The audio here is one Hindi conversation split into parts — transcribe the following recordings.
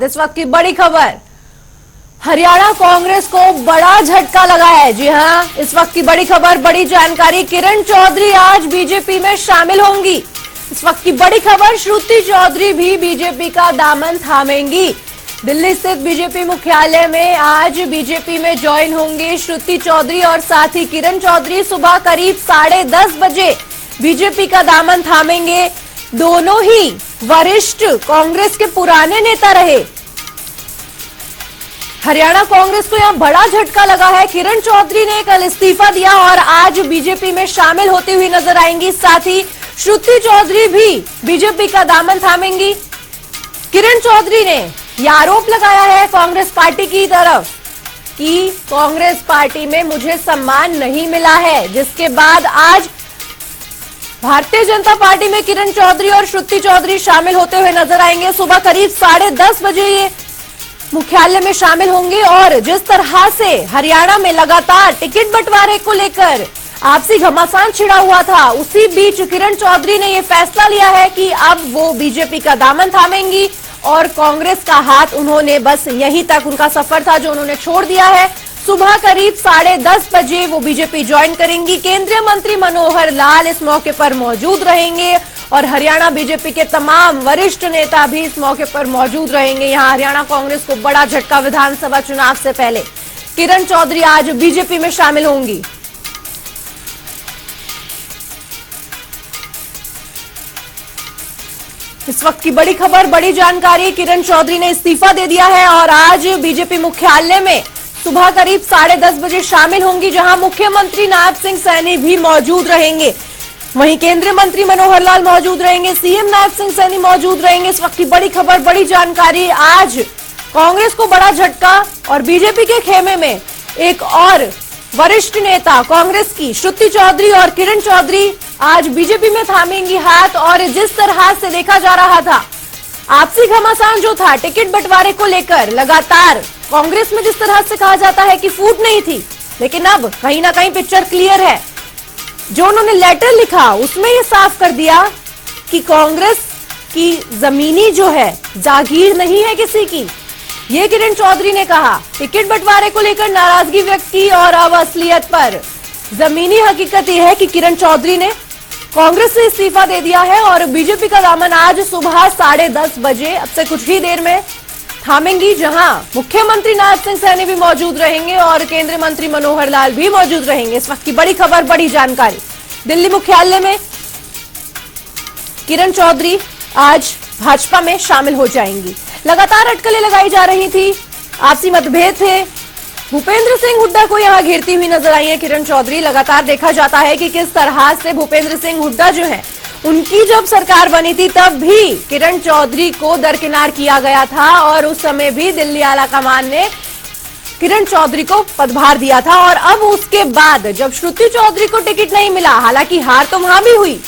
इस वक्त की बड़ी खबर, हरियाणा कांग्रेस को बड़ा झटका लगा है। जी हां, इस वक्त की बड़ी खबर, बड़ी जानकारी, किरण चौधरी आज बीजेपी में शामिल होंगी। इस वक्त की बड़ी खबर, श्रुति चौधरी भी बीजेपी का दामन थामेंगी। दिल्ली स्थित बीजेपी मुख्यालय में आज बीजेपी में ज्वाइन होंगे श्रुति चौधरी और साथ ही किरण चौधरी। सुबह करीब 10:30 बजे बीजेपी का दामन थामेंगे। दोनों ही वरिष्ठ कांग्रेस के पुराने नेता रहे। हरियाणा कांग्रेस को यहां बड़ा झटका लगा है। किरण चौधरी ने कल इस्तीफा दिया और आज बीजेपी में शामिल होती हुई नजर आएंगी। साथ ही श्रुति चौधरी भी बीजेपी का दामन थामेंगी। किरण चौधरी ने यह आरोप लगाया है कांग्रेस पार्टी की तरफ कि कांग्रेस पार्टी में मुझे सम्मान नहीं मिला है, जिसके बाद आज भारतीय जनता पार्टी में किरण चौधरी और श्रुति चौधरी शामिल होते हुए नजर आएंगे। सुबह करीब 10:30 बजे ये मुख्यालय में शामिल होंगे और जिस तरह से हरियाणा में लगातार टिकट बंटवारे को लेकर आपसी घमासान छिड़ा हुआ था, उसी बीच किरण चौधरी ने यह फैसला लिया है कि अब वो बीजेपी का दामन थामेंगी और कांग्रेस का हाथ उन्होंने बस यहीं तक उनका सफर था जो उन्होंने छोड़ दिया है। सुबह करीब 10:30 बजे वो बीजेपी ज्वाइन करेंगी। केंद्रीय मंत्री मनोहर लाल इस मौके पर मौजूद रहेंगे और हरियाणा बीजेपी के तमाम वरिष्ठ नेता भी इस मौके पर मौजूद रहेंगे। यहां हरियाणा कांग्रेस को बड़ा झटका, विधानसभा चुनाव से पहले किरण चौधरी आज बीजेपी में शामिल होंगी। इस वक्त की बड़ी खबर, बड़ी जानकारी, किरण चौधरी ने इस्तीफा दे दिया है और आज बीजेपी मुख्यालय में सुबह करीब 10:30 बजे शामिल होंगी, जहां मुख्यमंत्री नायब सिंह सैनी भी मौजूद रहेंगे। वहीं केंद्रीय मंत्री मनोहर लाल मौजूद रहेंगे, सीएम नायब सिंह सैनी मौजूद रहेंगे। इस वक्त की बड़ी खबर, बड़ी जानकारी, आज कांग्रेस को बड़ा झटका और बीजेपी के खेमे में एक और वरिष्ठ नेता कांग्रेस की श्रुति चौधरी और किरण चौधरी आज बीजेपी में थामेंगी हाथ। और जिस तरह से देखा जा रहा था, आपसी घमासान जो था टिकट बंटवारे को लेकर, लगातार कांग्रेस में जिस तरह से कहा जाता है कि फूट नहीं थी, लेकिन अब कहीं ना कहीं पिक्चर क्लियर है। जो उन्होंने लेटर लिखा उसमें ये साफ कर दिया कि कांग्रेस की जमीनी जो है जागीर नहीं है किसी की। ये किरण चौधरी ने कहा। टिकट बंटवारे को लेकर नाराजगी व्यक्त की और अब असलियत पर जमीनी हकीकत यह है कि किरण चौधरी ने कांग्रेस से इस्तीफा दे दिया है और बीजेपी का दामन आज सुबह 10:30 बजे, अब से कुछ ही देर में, थामेंगी, जहां मुख्यमंत्री नायब सिंह सैनी भी मौजूद रहेंगे और केंद्रीय मंत्री मनोहर लाल भी मौजूद रहेंगे। इस वक्त की बड़ी खबर, बड़ी जानकारी, दिल्ली मुख्यालय में किरण चौधरी आज भाजपा में शामिल हो जाएंगी। लगातार अटकलें लगाई जा रही थी, आपसी मतभेद थे। भूपेंद्र सिंह हुड्डा को यहां घेरती हुई नजर आई है किरण चौधरी। लगातार देखा जाता है कि किस तरह से भूपेंद्र सिंह हुड्डा जो है, उनकी जब सरकार बनी थी तब भी किरण चौधरी को दरकिनार किया गया था और उस समय भी दिल्ली आला कमान ने किरण चौधरी को पदभार दिया था। और अब उसके बाद जब श्रुति चौधरी को टिकट नहीं मिला, हालांकि हार तो वहां भी हुई,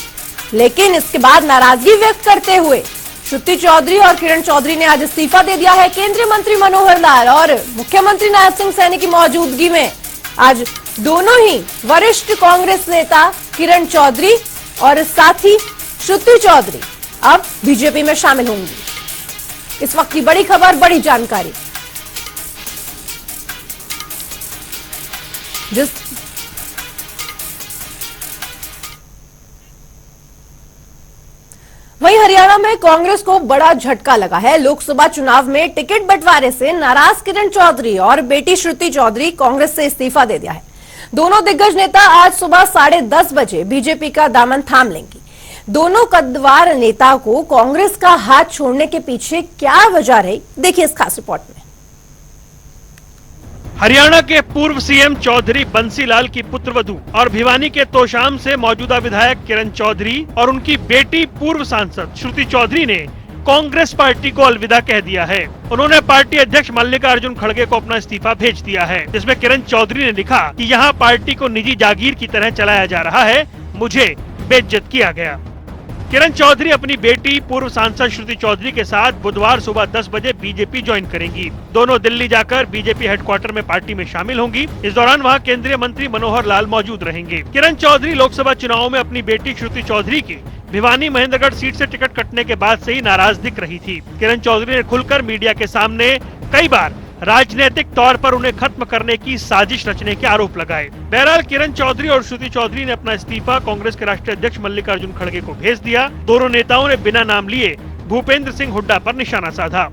लेकिन इसके बाद नाराजगी व्यक्त करते हुए श्रुति चौधरी और किरण चौधरी ने आज इस्तीफा दे दिया है। केंद्रीय मंत्री मनोहर लाल और मुख्यमंत्री नायब सिंह सैनी की मौजूदगी में आज दोनों ही वरिष्ठ कांग्रेस नेता किरण चौधरी और साथ ही श्रुति चौधरी अब बीजेपी में शामिल होंगी। इस वक्त की बड़ी खबर, बड़ी जानकारी, वहीं हरियाणा में कांग्रेस को बड़ा झटका लगा है। लोकसभा चुनाव में टिकट बंटवारे से नाराज किरण चौधरी और बेटी श्रुति चौधरी कांग्रेस से इस्तीफा दे दिया है। दोनों दिग्गज नेता आज सुबह 10:30 बजे बीजेपी का दामन थाम लेंगी। दोनों कद्दावर नेता को कांग्रेस का हाथ छोड़ने के पीछे क्या वजह रही, देखिए इस खास रिपोर्ट में। हरियाणा के पूर्व सीएम चौधरी बंसीलाल की पुत्रवधू और भिवानी के तोशाम से मौजूदा विधायक किरण चौधरी और उनकी बेटी पूर्व सांसद श्रुति चौधरी ने कांग्रेस पार्टी को अलविदा कह दिया है। उन्होंने पार्टी अध्यक्ष मल्लिकार्जुन खड़गे को अपना इस्तीफा भेज दिया है, जिसमें किरण चौधरी ने लिखा कि यहाँ पार्टी को निजी जागीर की तरह चलाया जा रहा है, मुझे बेइज्जत किया गया। किरण चौधरी अपनी बेटी पूर्व सांसद श्रुति चौधरी के साथ बुधवार सुबह 10 बजे बीजेपी ज्वाइन करेंगी। दोनों दिल्ली जाकर बीजेपी हेडक्वार्टर में पार्टी में शामिल होंगी। इस दौरान वहां केंद्रीय मंत्री मनोहर लाल मौजूद रहेंगे। किरण चौधरी लोकसभा चुनाव में अपनी बेटी श्रुति चौधरी की भिवानी महेंद्रगढ़ सीट से टिकट कटने के बाद से ही नाराज दिख रही थी। किरण चौधरी ने खुलकर मीडिया के सामने कई बार राजनीतिक तौर पर उन्हें खत्म करने की साजिश रचने के आरोप लगाए। बहरहाल किरण चौधरी और श्रुति चौधरी ने अपना इस्तीफा कांग्रेस के राष्ट्रीय अध्यक्ष मल्लिकार्जुन खड़गे को भेज दिया। दोनों नेताओं ने बिना नाम लिए भूपेंद्र सिंह हुड्डा पर निशाना साधा।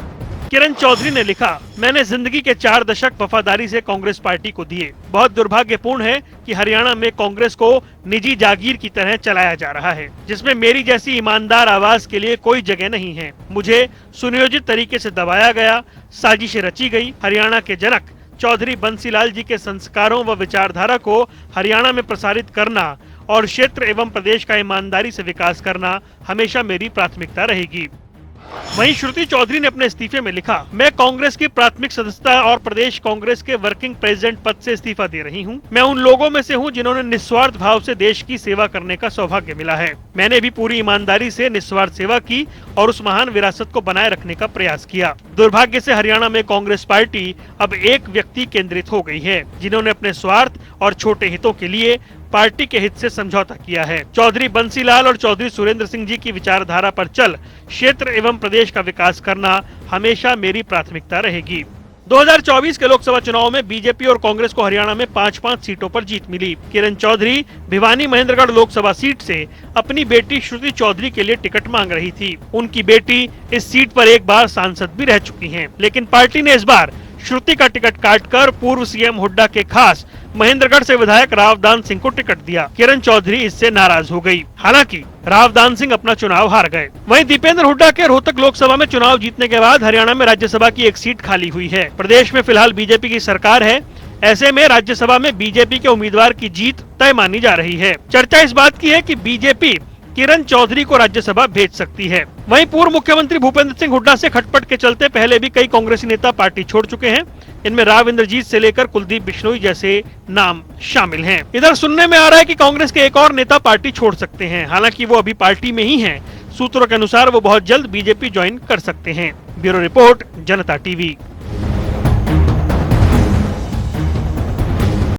किरण चौधरी ने लिखा, मैंने जिंदगी के 4 दशक वफादारी से कांग्रेस पार्टी को दिए। बहुत दुर्भाग्यपूर्ण है कि हरियाणा में कांग्रेस को निजी जागीर की तरह चलाया जा रहा है, जिसमें मेरी जैसी ईमानदार आवाज के लिए कोई जगह नहीं है। मुझे सुनियोजित तरीके से दबाया गया, साजिशें रची गई। हरियाणा के जनक चौधरी बंसीलाल जी के संस्कारों व विचारधारा को हरियाणा में प्रसारित करना और क्षेत्र एवं प्रदेश का ईमानदारी से विकास करना हमेशा मेरी प्राथमिकता रहेगी। वहीं श्रुति चौधरी ने अपने इस्तीफे में लिखा, मैं कांग्रेस की प्राथमिक सदस्यता और प्रदेश कांग्रेस के वर्किंग प्रेसिडेंट पद से इस्तीफा दे रही हूं। मैं उन लोगों में से हूं जिन्होंने निस्वार्थ भाव से देश की सेवा करने का सौभाग्य मिला है। मैंने भी पूरी ईमानदारी से निस्वार्थ सेवा की और उस महान विरासत को बनाए रखने का प्रयास किया। दुर्भाग्य से हरियाणा में कांग्रेस पार्टी अब एक व्यक्ति केंद्रित हो गई है, जिन्होंने अपने स्वार्थ और छोटे हितों के लिए पार्टी के हित से समझौता किया है। चौधरी बंसीलाल और चौधरी सुरेंद्र सिंह जी की विचारधारा पर चल क्षेत्र एवं प्रदेश का विकास करना हमेशा मेरी प्राथमिकता रहेगी। 2024 के लोकसभा चुनाव में बीजेपी और कांग्रेस को हरियाणा में 5-5 सीटों पर जीत मिली। किरण चौधरी भिवानी महेंद्रगढ़ लोकसभा सीट से अपनी बेटी श्रुति चौधरी के लिए टिकट मांग रही थी। उनकी बेटी इस सीट पर एक बार सांसद भी रह चुकी हैं, लेकिन पार्टी ने इस बार श्रुति का टिकट काटकर पूर्व सीएम हुड्डा के खास महेंद्रगढ़ से विधायक रावदान सिंह को टिकट दिया। किरण चौधरी इससे नाराज हो गई। हालांकि रावदान सिंह अपना चुनाव हार गए। वहीं दीपेंद्र हुड्डा के रोहतक लोकसभा में चुनाव जीतने के बाद हरियाणा में राज्यसभा की एक सीट खाली हुई है। प्रदेश में फिलहाल बीजेपी की सरकार है, ऐसे में राज्यसभा में बीजेपी के उम्मीदवार की जीत तय मानी जा रही है। चर्चा इस बात की है कि बीजेपी किरण चौधरी को राज्यसभा भेज सकती है। वहीं पूर्व मुख्यमंत्री भूपेंद्र सिंह हुड्डा से खटपट के चलते पहले भी कई कांग्रेसी नेता पार्टी छोड़ चुके हैं। इनमें राव इंद्रजीत से लेकर कुलदीप बिश्नोई जैसे नाम शामिल हैं। इधर सुनने में आ रहा है कि कांग्रेस के एक और नेता पार्टी छोड़ सकते हैं। हालांकि वो अभी पार्टी में ही हैं। सूत्रों के अनुसार वो बहुत जल्द बीजेपी ज्वाइन कर सकते हैं। ब्यूरो रिपोर्ट, जनता टीवी।